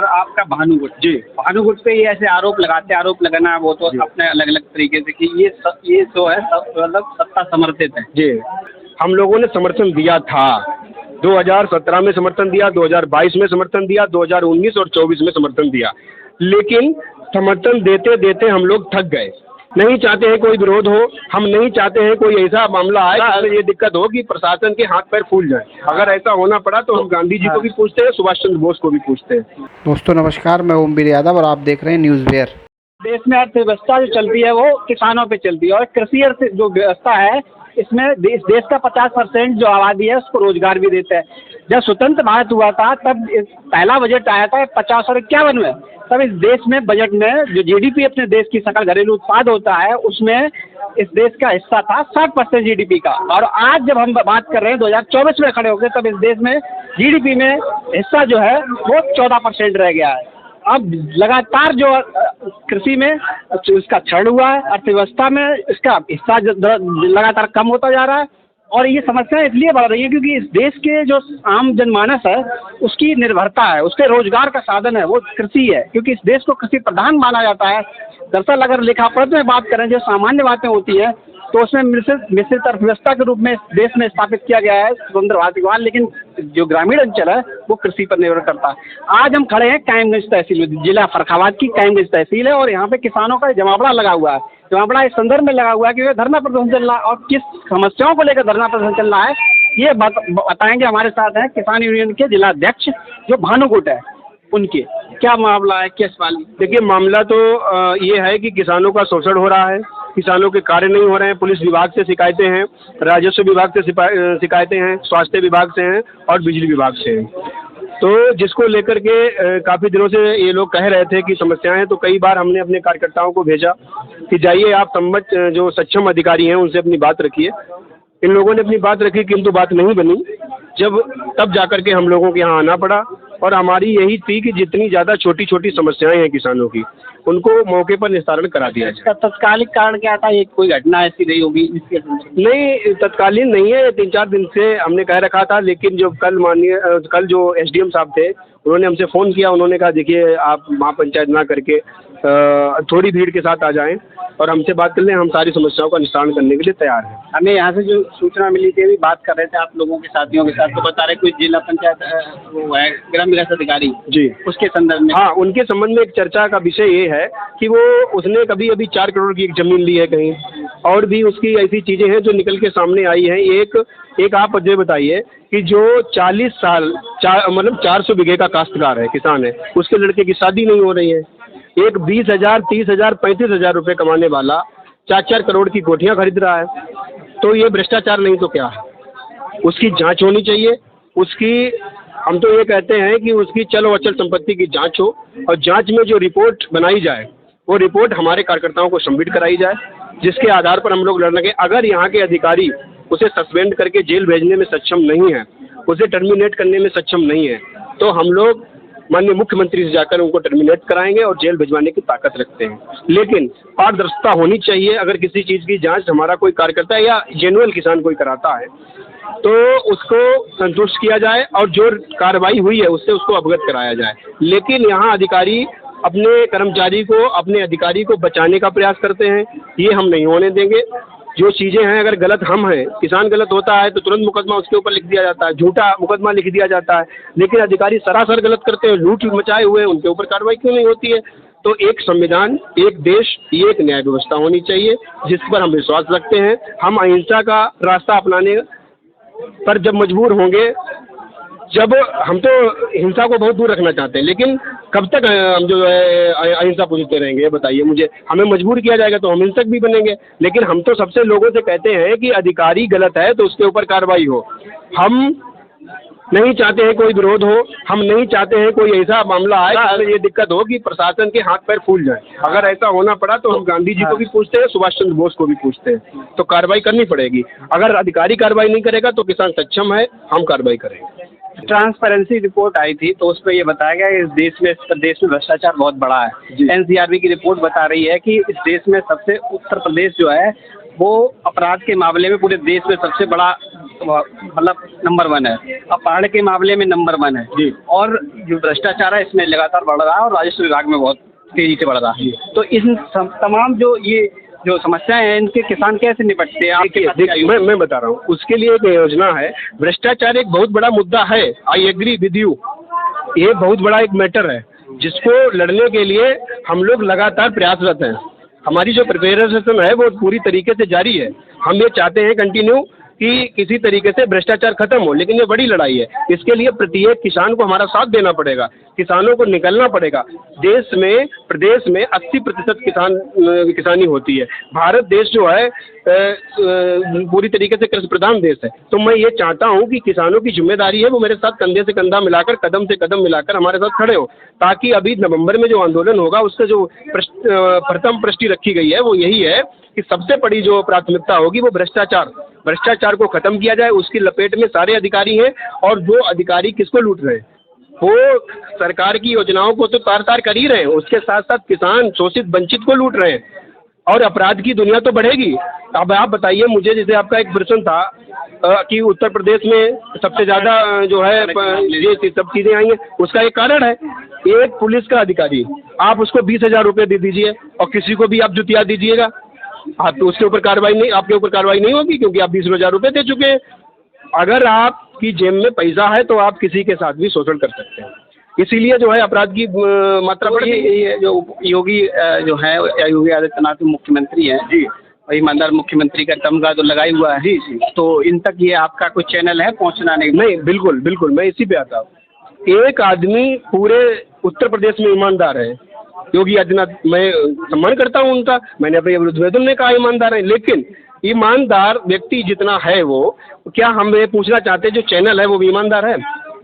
और आपका भानुगुट जी। भानुगुट पे ये ऐसे आरोप लगाते, आरोप लगाना वो तो जी। अपने अलग अलग तरीके से कि ये जो है मतलब सत्ता समर्थित है। जी, हम लोगों ने समर्थन दिया था। 2017 में समर्थन दिया, 2022 में समर्थन दिया, 2019 और 24 में समर्थन दिया, लेकिन समर्थन देते देते हम लोग थक गए। नहीं चाहते हैं कोई विरोध हो, हम नहीं चाहते हैं कोई ऐसा मामला आए जिसमें ये दिक्कत हो कि प्रशासन के हाथ पैर फूल जाए। अगर ऐसा होना पड़ा तो हम गांधी जी को भी पूछते हैं, सुभाष चंद्र बोस को भी पूछते हैं। दोस्तों नमस्कार, मैं ओमवीर यादव और आप देख रहे हैं न्यूज़ वेयर। देश में अर्थव्यवस्था जो चलती है वो किसानों पे चलती है और कृषि अर्थ जो व्यवस्था है इसमें देश का 50% जो आबादी है उसको रोजगार भी देता है। जब स्वतंत्र भारत हुआ था तब पहला बजट आया था 50 और 51 में, तब इस देश में बजट में जो जीडीपी अपने देश की सकल घरेलू उत्पाद होता है उसमें इस देश का हिस्सा था 60% जीडीपी का। और आज जब हम बात कर रहे हैं 2024 में खड़े होकर, तब इस देश में जीडीपी में हिस्सा जो है वो 14% रह गया है। अब लगातार जो कृषि में इसका क्षरण हुआ है, अर्थव्यवस्था में इसका हिस्सा लगातार कम होता जा रहा है और ये समस्याएं इसलिए बढ़ रही हैं क्योंकि इस देश के जो आम जनमानस है उसकी निर्भरता है, उसके रोजगार का साधन है वो कृषि है, क्योंकि इस देश को कृषि प्रधान माना जाता है। दरअसल अगर लेखापत्र में बात करें जो सामान्य बातें होती हैं तो उसमें मिश्रित अर्थव्यवस्था के रूप में देश में स्थापित किया गया है स्वतंत्र भारत के बाद, लेकिन जो ग्रामीण अंचल है वो कृषि पर निर्भर करता है। आज हम खड़े हैं कायमगंज तहसील में, जिला फर्रुखाबाद की कायमगंज तहसील है और यहाँ पे किसानों का जमावड़ा लगा हुआ है। जमावड़ा इस संदर्भ में लगा हुआ है कि वे धरना प्रदर्शन चल रहा है और किस समस्याओं को लेकर धरना प्रदर्शन चल रहा है ये बताएंगे। हमारे साथ हैं किसान यूनियन के जिला अध्यक्ष जो भानुगुट है, उनके क्या मामला है, क्या सवाल? देखिए, मामला तो ये है कि किसानों का शोषण हो रहा है, किसानों के कार्य नहीं हो रहे हैं, पुलिस विभाग से शिकायतें हैं, राजस्व विभाग से शिकायतें हैं, स्वास्थ्य विभाग से हैं और बिजली विभाग से हैं। तो जिसको लेकर के काफ़ी दिनों से ये लोग कह रहे थे कि समस्याएं हैं, तो कई बार हमने अपने कार्यकर्ताओं को भेजा कि जाइए आप संबंधित जो सक्षम अधिकारी हैं उनसे अपनी बात रखिए। इन लोगों ने अपनी बात रखी किंतु बात नहीं बनी। तब जाकर के हम लोगों के यहाँ आना पड़ा और हमारी यही थी कि जितनी ज़्यादा छोटी छोटी समस्याएं हैं किसानों की उनको मौके पर निस्तारण करा दिया जाए। तत्कालिक कारण क्या था? ये कोई घटना ऐसी रही होगी जिसके? नहीं, तत्कालीन नहीं है, 3-4 दिन से हमने कह रखा था, लेकिन जो कल जो एसडीएम साहब थे उन्होंने हमसे फ़ोन किया। उन्होंने कहा देखिए आप महापंचायत ना करके थोड़ी भीड़ के साथ आ जाएं और हमसे बात कर लें, हम सारी समस्याओं का निस्तारण करने के लिए तैयार हैं। हमें यहाँ से जो सूचना मिली थी, अभी बात कर रहे थे आप लोगों के साथियों के साथ, तो बता रहे कोई जिला पंचायत वो है ग्राम विकास अधिकारी जी, उसके संदर्भ में। हाँ, उनके संबंध में एक चर्चा का विषय ये है कि उसने कभी अभी 4 करोड़ की एक ज़मीन ली है कहीं, और भी उसकी ऐसी चीज़ें हैं जो निकल के सामने आई हैं। एक आप मुझे बताइए कि जो 40 साल मतलब 400 बीघे का काश्तकार है, किसान है, उसके लड़के की शादी नहीं हो रही है। एक 20,000, 30,000, 35,000 रुपये कमाने वाला 4-4 करोड़ की कोठियाँ खरीद रहा है। तो ये भ्रष्टाचार नहीं तो क्या है? उसकी जांच होनी चाहिए। हम तो ये कहते हैं कि उसकी चल और अचल संपत्ति की जांच हो और जांच में जो रिपोर्ट बनाई जाए वो रिपोर्ट हमारे कार्यकर्ताओं को सबमिट कराई जाए, जिसके आधार पर हम लोग लड़ेंगे। अगर यहाँ के अधिकारी उसे सस्पेंड करके जेल भेजने में सक्षम नहीं है, उसे टर्मिनेट करने में सक्षम नहीं है, तो हम लोग माननीय मुख्यमंत्री से जाकर उनको टर्मिनेट कराएंगे और जेल भिजवाने की ताकत रखते हैं। लेकिन पारदर्शिता होनी चाहिए। अगर किसी चीज़ की जांच हमारा कोई कार्यकर्ता या जेन्युइन किसान कोई कराता है तो उसको संतुष्ट किया जाए और जो कार्रवाई हुई है उससे उसको अवगत कराया जाए। लेकिन यहाँ अधिकारी अपने कर्मचारी को, अपने अधिकारी को बचाने का प्रयास करते हैं, ये हम नहीं होने देंगे। जो चीज़ें हैं, अगर गलत हम हैं, किसान गलत होता है तो तुरंत मुकदमा उसके ऊपर लिख दिया जाता है, झूठा मुकदमा लिख दिया जाता है। लेकिन अधिकारी सरासर गलत करते हैं, लूट मचाए हुए, उनके ऊपर कार्रवाई क्यों नहीं होती है? तो एक संविधान, एक देश, एक न्याय व्यवस्था होनी चाहिए जिस पर हम विश्वास रखते हैं। हम अहिंसा का रास्ता अपनाने पर जब मजबूर होंगे, जब हम तो हिंसा को बहुत दूर रखना चाहते हैं, लेकिन कब तक हम जो है अहिंसा पूछते रहेंगे? ये बताइए मुझे। हमें मजबूर किया जाएगा तो हम हिंसक भी बनेंगे। लेकिन हम तो सबसे लोगों से कहते हैं कि अधिकारी गलत है तो उसके ऊपर कार्रवाई हो। हम नहीं चाहते हैं कोई विरोध हो, हम नहीं चाहते हैं कोई ऐसा मामला आए जिसमें ये दिक्कत हो कि प्रशासन के हाथ पैर फूल जाए। अगर ऐसा होना पड़ा तो हम गांधी जी को भी पूछते हैं, सुभाष चंद्र बोस को भी पूछते हैं। तो कार्रवाई करनी पड़ेगी। अगर अधिकारी कार्रवाई नहीं करेगा तो किसान सक्षम है, हम कार्रवाई करेंगे। ट्रांसपेरेंसी रिपोर्ट आई थी तो उसमें ये बताया गया इस प्रदेश में भ्रष्टाचार बहुत बड़ा है। एनसीआरबी की रिपोर्ट बता रही है कि इस देश में सबसे उत्तर प्रदेश जो है वो अपराध के मामले में पूरे देश में सबसे बड़ा मतलब नंबर 1 है, अपहरण के मामले में नंबर 1 है जी। और जो भ्रष्टाचार है इसमें लगातार बढ़ रहा है और राजस्व विभाग में बहुत तेजी से बढ़ रहा है। तो इन तमाम जो समस्याएं हैं इनके किसान कैसे निपटते हैं? आपके पास क्या योजना? मैं बता रहा हूँ, उसके लिए एक योजना है। भ्रष्टाचार एक बहुत बड़ा मुद्दा है, आई एग्री विद यू, ये बहुत बड़ा एक मैटर है जिसको लड़ने के लिए हम लोग लगातार प्रयासरत हैं। हमारी जो प्रिपरेशन है वो पूरी तरीके से जारी है। हम ये चाहते हैं कंटिन्यू कि किसी तरीके से भ्रष्टाचार खत्म हो, लेकिन ये बड़ी लड़ाई है। इसके लिए प्रत्येक किसान को हमारा साथ देना पड़ेगा, किसानों को निकलना पड़ेगा। देश में, प्रदेश में 80% किसानी होती है। भारत देश जो है पूरी तरीके से कृषि प्रधान देश है। तो मैं ये चाहता हूँ कि किसानों की जिम्मेदारी है वो मेरे साथ कंधे से कंधा मिलाकर, कदम से कदम मिलाकर हमारे साथ खड़े हो, ताकि अभी नवंबर में जो आंदोलन होगा उसका जो प्रथम प्रष्टि रखी गई है वो यही है कि सबसे बड़ी जो प्राथमिकता होगी वो भ्रष्टाचार को खत्म किया जाए। उसकी लपेट में सारे अधिकारी हैं और जो अधिकारी किसको लूट रहे हैं, वो सरकार की योजनाओं को तो तार कर ही रहे हैं, उसके साथ साथ किसान शोषित वंचित को लूट रहे हैं और अपराध की दुनिया तो बढ़ेगी। अब आप बताइए मुझे, जैसे आपका एक प्रश्न था कि उत्तर प्रदेश में सबसे ज़्यादा जो है ये सब चीज़ें आई हैं, उसका एक कारण है, एक पुलिस का अधिकारी, आप उसको 20,000 रुपये दे दीजिए और किसी को भी आप जुतिया दीजिएगा, आप तो उसके ऊपर कार्रवाई नहीं, आपके ऊपर कार्रवाई नहीं होगी क्योंकि आप 20,000 रुपये दे चुके हैं। अगर आपकी जेब में पैसा है तो आप किसी के साथ भी शोषण कर सकते हैं, इसीलिए जो है अपराध की मात्रा बढ़ गई। ये जो योगी जो है योगी आदित्यनाथ मुख्यमंत्री हैं जी, और ईमानदार मुख्यमंत्री का तमगा तो लगाई हुआ है जी, तो इन तक ये आपका कोई चैनल है पहुंचना? नहीं, बिल्कुल मैं इसी पे आता हूँ। एक आदमी पूरे उत्तर प्रदेश में ईमानदार है, योगी आदित्यनाथ, मैं सम्मान करता हूँ उनका, मैंने अपने उद्वेदन में कहा ईमानदार है, लेकिन ईमानदार व्यक्ति जितना है वो, क्या हम ये पूछना चाहते हैं जो चैनल है वो भी ईमानदार है?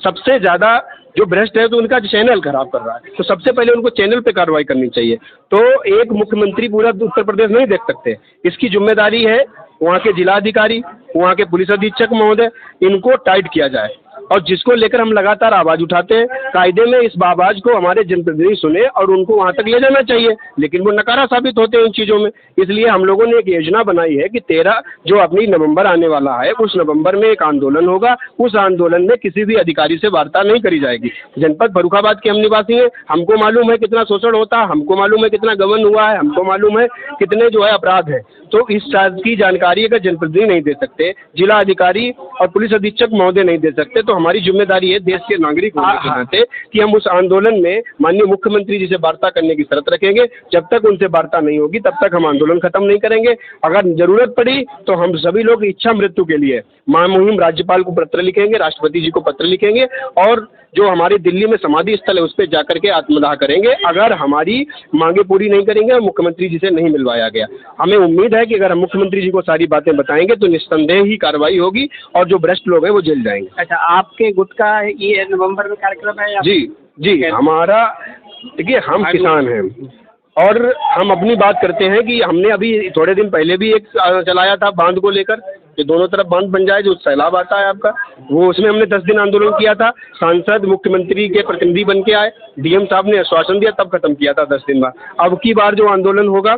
सबसे ज़्यादा जो भ्रष्ट है तो उनका चैनल खराब कर रहा है, तो सबसे पहले उनको चैनल पे कार्रवाई करनी चाहिए। तो एक मुख्यमंत्री पूरा उत्तर प्रदेश नहीं देख सकते, इसकी जिम्मेदारी है वहाँ के जिलाधिकारी, वहाँ के पुलिस अधीक्षक महोदय, इनको टाइट किया जाए और जिसको लेकर हम लगातार आवाज़ उठाते हैं। कायदे में इस आवाज़ को हमारे जनप्रतिनिधि सुने और उनको वहाँ तक ले जाना चाहिए, लेकिन वो नकारा साबित होते हैं इन चीज़ों में। इसलिए हम लोगों ने एक योजना बनाई है कि 13 जो अपनी नवंबर आने वाला है, उस नवंबर में एक आंदोलन होगा। उस आंदोलन में किसी भी अधिकारी से वार्ता नहीं करी जाएगी। जनपद फर्रुखाबाद के हम निवासी हैं, हमको मालूम है कितना शोषण होता है, हमको मालूम है कितना गबन हुआ है, हमको मालूम है कितने जो है अपराध है। तो इस चीज़ की जानकारी अगर जनप्रतिनिधि नहीं दे सकते, जिला अधिकारी और पुलिस अधीक्षक महोदय नहीं दे सकते, तो हमारी जिम्मेदारी है देश के नागरिक होने के नाते कि हम उस आंदोलन में माननीय मुख्यमंत्री जी से वार्ता करने की शर्त रखेंगे। जब तक उनसे वार्ता नहीं होगी तब तक हम आंदोलन खत्म नहीं करेंगे। अगर जरूरत पड़ी तो हम सभी लोग इच्छा मृत्यु के लिए महामहिम राज्यपाल को पत्र लिखेंगे, राष्ट्रपति जी को पत्र लिखेंगे और जो हमारे दिल्ली में समाधि स्थल है उस पर जाकर के आत्मदाह करेंगे अगर हमारी मांगे पूरी नहीं करेंगे और मुख्यमंत्री जी से नहीं मिलवाया गया। हमें उम्मीद है कि अगर हम मुख्यमंत्री जी को सारी बातें बताएंगे तो निस्संदेह ही कार्रवाई होगी और जो भ्रष्ट लोग हैं वो जेल जाएंगे। अच्छा, आपके गुट का ये नवंबर में कार्यक्रम है? जी हमारा, देखिए हम किसान हैं और हम अपनी बात करते हैं कि हमने अभी थोड़े दिन पहले भी एक चलाया था बांध को लेकर कि दोनों तरफ बांध बन जाए, जो सैलाब आता है आपका, वो उसमें हमने 10 दिन आंदोलन किया था। सांसद मुख्यमंत्री के प्रतिनिधि बन के आए, डीएम साहब ने आश्वासन दिया, तब खत्म किया था 10 दिन बाद। अब की बार जो आंदोलन होगा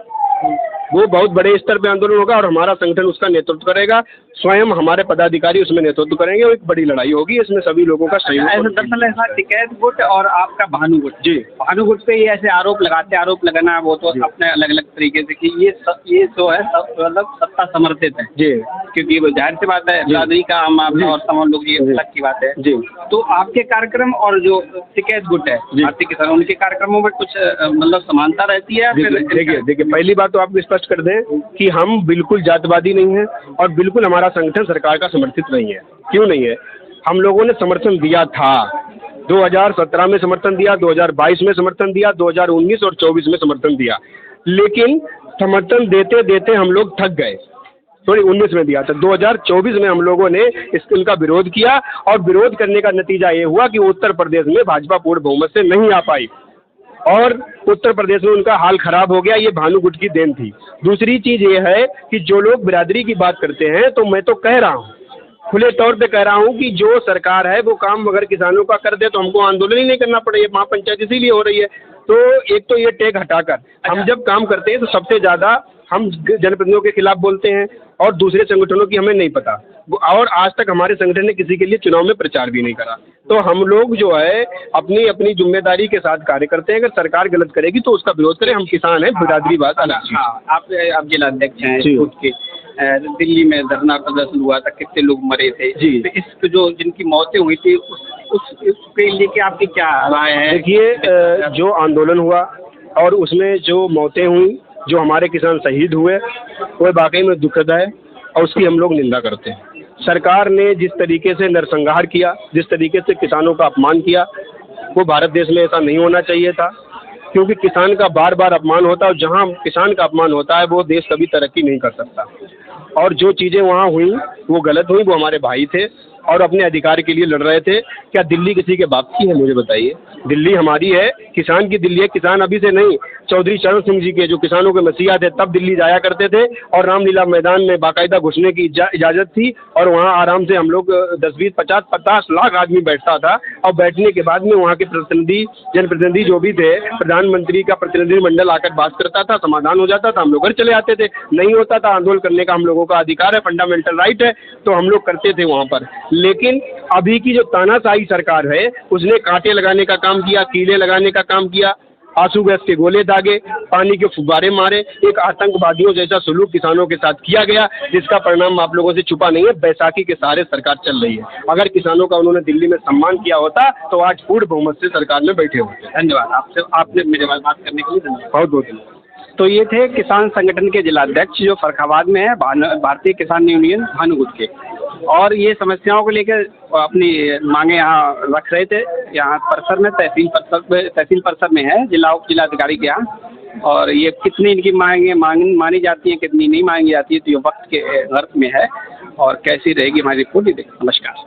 वो बहुत बड़े स्तर पे आंदोलन होगा और हमारा संगठन उसका नेतृत्व करेगा, स्वयं हमारे पदाधिकारी उसमें नेतृत्व करेंगे और एक बड़ी लड़ाई होगी, इसमें सभी लोगों का सहयोग। दरअसल ऐसा टिकैत गुट और आपका भानु गुट, जी भानु गुट पे ये ऐसे आरोप लगाते, आरोप लगाना वो तो अपने अलग अलग तरीके से कि ये जो है मतलब सत्ता समर्थित है जी, क्योंकि वो जाहिर सी बात है बिरादरी का हम और तमाम लोग ये अलग की बात है जी। तो आपके कार्यक्रम और जो टिकैत गुट है भारतीय किसान, उनके कार्यक्रमों में कुछ मतलब समानता रहती है? देखिए पहली बात तो आपको स्पष्ट कर दें कि हम बिल्कुल जातवादी नहीं हैं और बिल्कुल हमारा संगठन सरकार का समर्थित नहीं है। क्यों नहीं है? हम लोगों ने समर्थन दिया था, 2017 में समर्थन दिया, 2022 में समर्थन दिया, 2019 और 24 में समर्थन दिया, लेकिन समर्थन देते देते हम लोग थक गए। 19 में दिया था, 2024 में हम लोगों ने इनका विरोध किया और विरोध करने का नतीजा ये हुआ कि उत्तर प्रदेश में भाजपा पूर्ण बहुमत से नहीं आ पाई और उत्तर प्रदेश में उनका हाल खराब हो गया। ये भानु गुट की देन थी। दूसरी चीज़ ये है कि जो लोग बिरादरी की बात करते हैं, तो मैं तो कह रहा हूँ, खुले तौर पे कह रहा हूँ कि जो सरकार है वो काम अगर किसानों का कर दे तो हमको आंदोलन ही नहीं करना पड़ेगा। महापंचायत इसीलिए हो रही है। तो एक तो ये टेक हटाकर हम जब काम करते हैं तो सबसे ज़्यादा हम जनप्रतिनिधियों के खिलाफ बोलते हैं और दूसरे संगठनों की हमें नहीं पता। और आज तक हमारे संगठन ने किसी के लिए चुनाव में प्रचार भी नहीं करा। तो हम लोग जो है अपनी अपनी जिम्मेदारी के साथ कार्य करते हैं। अगर सरकार गलत करेगी तो उसका विरोध करें, हम किसान हैं, बिरादरी बात अलग चीज़। आप जिला अध्यक्ष हैं जी। खुद के। दिल्ली में धरना प्रदर्शन हुआ था, कितने लोग मरे थे जी। तो इस जो जिनकी मौतें हुई थी उसके लेके आपकी क्या राय है? देखिए, जो आंदोलन हुआ और उसमें जो मौतें हुई, जो हमारे किसान शहीद हुए, वो वाकई में दुखद है और उसकी हम लोग निंदा करते हैं। सरकार ने जिस तरीके से नरसंहार किया, जिस तरीके से किसानों का अपमान किया, वो भारत देश में ऐसा नहीं होना चाहिए था, क्योंकि किसान का बार बार अपमान होता है और जहाँ किसान का अपमान होता है वो देश कभी तरक्की नहीं कर सकता। और जो चीज़ें वहाँ हुई वो गलत हुई। वो हमारे भाई थे और अपने अधिकार के लिए लड़ रहे थे। क्या दिल्ली किसी के बाप की है? मुझे बताइए। दिल्ली हमारी है, किसान की दिल्ली है। किसान अभी से नहीं, चौधरी चरण सिंह जी के जो किसानों के मसीहा थे तब दिल्ली जाया करते थे और रामलीला मैदान में बाकायदा घुसने की इजाज़त थी और वहाँ आराम से हम लोग 10, 20, 50 लाख आदमी बैठता था और बैठने के बाद में वहाँ के प्रतिनिधि, जनप्रतिनिधि जो भी थे, प्रधानमंत्री का प्रतिनिधिमंडल आकर बात करता था, समाधान हो जाता था, हम लोग घर चले आते थे। नहीं होता था, आंदोलन करने का हम लोगों का अधिकार है, फंडामेंटल राइट है, तो हम लोग करते थे वहाँ पर। लेकिन अभी की जो तानाशाही सरकार है उसने कांटे लगाने का काम किया, कीले लगाने का काम किया, आंसू गैस के गोले दागे, पानी के फुब्बारे मारे, एक आतंकवादियों जैसा सलूक किसानों के साथ किया गया, जिसका परिणाम आप लोगों से छुपा नहीं है। बैसाखी के सहारे सरकार चल रही है। अगर किसानों का उन्होंने दिल्ली में सम्मान किया होता तो आज पूर्ण बहुमत से सरकार में बैठे होते। धन्यवाद आपने मेरे पास बात करने के लिए धन्यवाद। बहुत बहुत धन्यवाद। तो ये थे किसान संगठन के जिलाध्यक्ष जो फर्रुखाबाद में है, भारतीय किसान यूनियन भानुगुट के, और ये समस्याओं को लेकर अपनी मांगे यहाँ रख रहे थे। यहाँ परिसर में तहसील परिसर में है, जिलाधिकारी के यहाँ। और ये कितनी इनकी मानी जाती हैं, कितनी नहीं मांगी जाती है, तो ये वक्त के गर्भ में है। और कैसी रहेगी हमारी रिपोर्ट, नमस्कार।